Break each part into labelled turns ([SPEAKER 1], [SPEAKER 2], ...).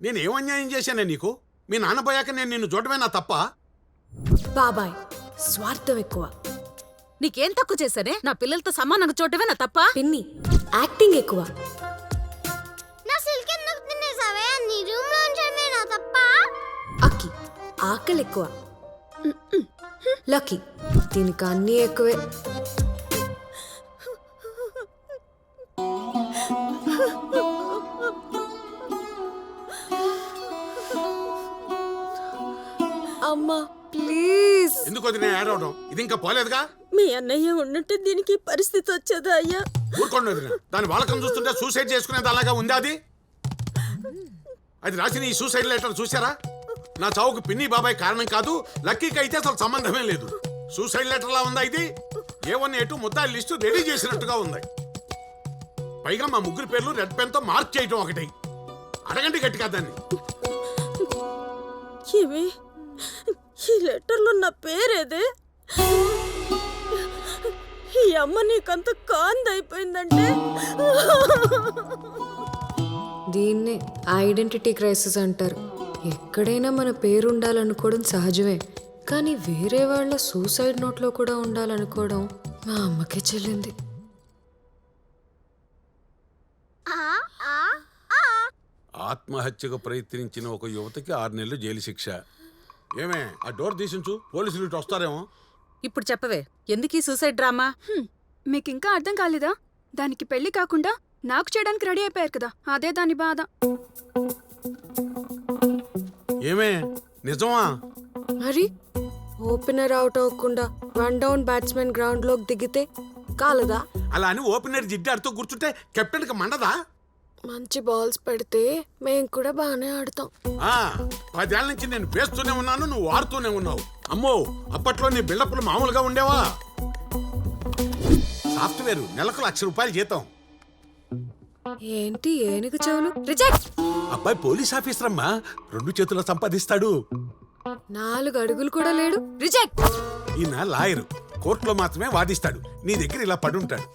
[SPEAKER 1] నేనేం అన్యాయం చేశానే నీకు? మీ నాన్న పోయాక నేను నిన్ను చూడమేనా తప్ప?
[SPEAKER 2] బాబాయ్ స్వార్థం ఎక్కువ.
[SPEAKER 3] నీకేం తక్కువ చేశానే? నా పిల్లలతో సమానంగా చూడటమే నా తప్ప.
[SPEAKER 2] పిన్ని యాక్టింగ్ ఎక్కువ.
[SPEAKER 4] నా సిల్క్ ఎందుకు తినేసావే? నీ రూమ్ లో ఉంచడమే నా తప్ప.
[SPEAKER 2] అక్కి ఆకలి ఎక్కువ. లక్కీ దీనికి అన్నీ ఎక్కువే. అమ్మా ప్లీజ్.
[SPEAKER 1] ఎందుకు వదిన ఏడవడం? ఇది ఇంకా పోలేదుగా.
[SPEAKER 5] మీ అన్నయ్య ఉన్నట్టు దీనికి పరిస్థితి వచ్చేదా అయ్యా?
[SPEAKER 1] ఊరుకోండి వదిన. దాని వాళ్ళకం చూస్తుంటే సూసైడ్ చేసుకునేది అలాగా ఉంది. అది రాసిన ఈ సూసైడ్ లెటర్ చూసారా? నా చావుకు పిన్ని బాబాయ్ కారణం కాదు, లక్కీకి అయితే అసలు సంబంధమే లేదు. సూసైడ్ లెటర్లా ఉందా ఇది? A1 A2 ముద్దాయి లిస్టు రెడీ చేసినట్టుగా ఉంది. పైగా మా ముగ్గురు పేర్లు రెడ్ పెన్ తో మార్క్ చేయటం ఒకటి. అడగండి గట్టిగా దాన్ని.
[SPEAKER 5] ఏమి ఈ లెటర్లో నా పేరేదే? ఈ అమ్మ నీకంత కాందైపోయిందంటే.
[SPEAKER 2] దీన్నే ఐడెంటిటీ క్రైసిస్ అంటారు. ఎక్కడైనా మన పేరు ఉండాలనుకోవడం సహజమే, కానీ వేరే వాళ్ళ సూసైడ్ నోట్లో కూడా ఉండాలనుకోవడం మా అమ్మకే చెల్లింది.
[SPEAKER 1] ఆత్మహత్యకు ప్రయత్నించిన ఒక యువతికి 6 నెలలు జైలు శిక్ష. ఏమే ఆ డోర్ తీసించు, పోలీసులు ఇటు వస్తారేమో.
[SPEAKER 3] ఇప్పుడు చెప్పవే, ఎందుకు ఈ సూసైడ్ డ్రామా?
[SPEAKER 6] మీకింకా అర్థం కాలేదా? దానికి పెళ్లి కాకుండా నాకు చేయడానికి రెడీ అయిపోయారు కదా, అదే దాని బాధ.
[SPEAKER 1] ఏమే నిజమా?
[SPEAKER 2] మరి ఓపెనర్ అవుట్ అవ్వకుండా 1 డౌన్ బ్యాట్స్మెన్ గ్రౌండ్ లోకి దిగితే కాలదా?
[SPEAKER 1] అలా అని ఓపెనర్ జిడ్డాడుతూ కూర్చుంటే కెప్టెన్ కి మండదా?
[SPEAKER 2] మంచి బాల్స్ పెడితే మేము కూడా బాగానే ఆడతాం.
[SPEAKER 1] 10 ఏళ్ల నుంచి నేను వేస్తూనే ఉన్నాను, నువ్వు ఆడుతూనే ఉన్నావు. అమ్మో, అప్పట్లో నీ బిల్డప్లు మామూలుగా ఉండేవా? సాఫ్ట్వేర్ నెలకు ₹1,00,000 జీతం.
[SPEAKER 2] ఏంటి ఏనుగు చెవులు? రిజెక్ట్.
[SPEAKER 1] అబ్బాయి పోలీస్ ఆఫీసర్ అమ్మా, 2 చేతుల్లో సంపాదిస్తాడు.
[SPEAKER 2] 4 అడుగులు కూడా లేడు. రిజెక్ట్.
[SPEAKER 1] ఈయన లాయరు, కోర్టులో మాత్రమే వాదిస్తాడు. నీ దగ్గర ఇలా పడుంటాడు.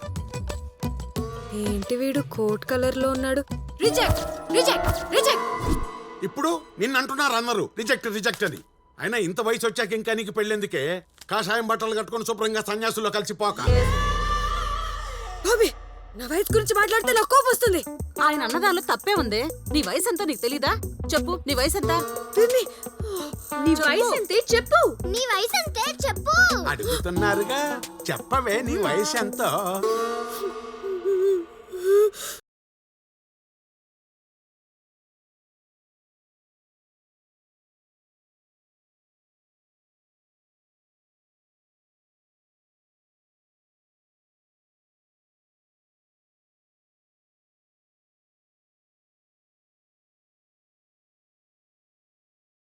[SPEAKER 2] ఏంటి వీడు కోట్ కలర్ లో ఉన్నాడు? Reject reject reject.
[SPEAKER 1] ఇప్పుడు నిన్నంటున్నారు అందరూ రిజెక్ట్ రిజెక్ట్ అని. అయినా ఇంత వయసు వచ్చాక ఇంకా నీకు పెళ్ళెందుకే? కాషాయం బట్టలు కట్టుకుని శుభ్రంగా సన్యాసుల్లో కలిసిపోక.
[SPEAKER 2] బాబీ, నా వయసు గురించి మాట్లాడితే నాకు కోపం వస్తుంది.
[SPEAKER 3] ఆయన అన్నదానిలో తప్పే ఉంది. నీ వయసు ఎంతో నీకు తెలీదా? చెప్పు, నీ వయసు ఎంత?
[SPEAKER 6] నీ వయసు ఎంతే చెప్పు.
[SPEAKER 4] నీ వయసు అంతే చెప్పు.
[SPEAKER 1] అడుగుతున్నారుగా, చెప్పవే నీ వయసు ఎంతో.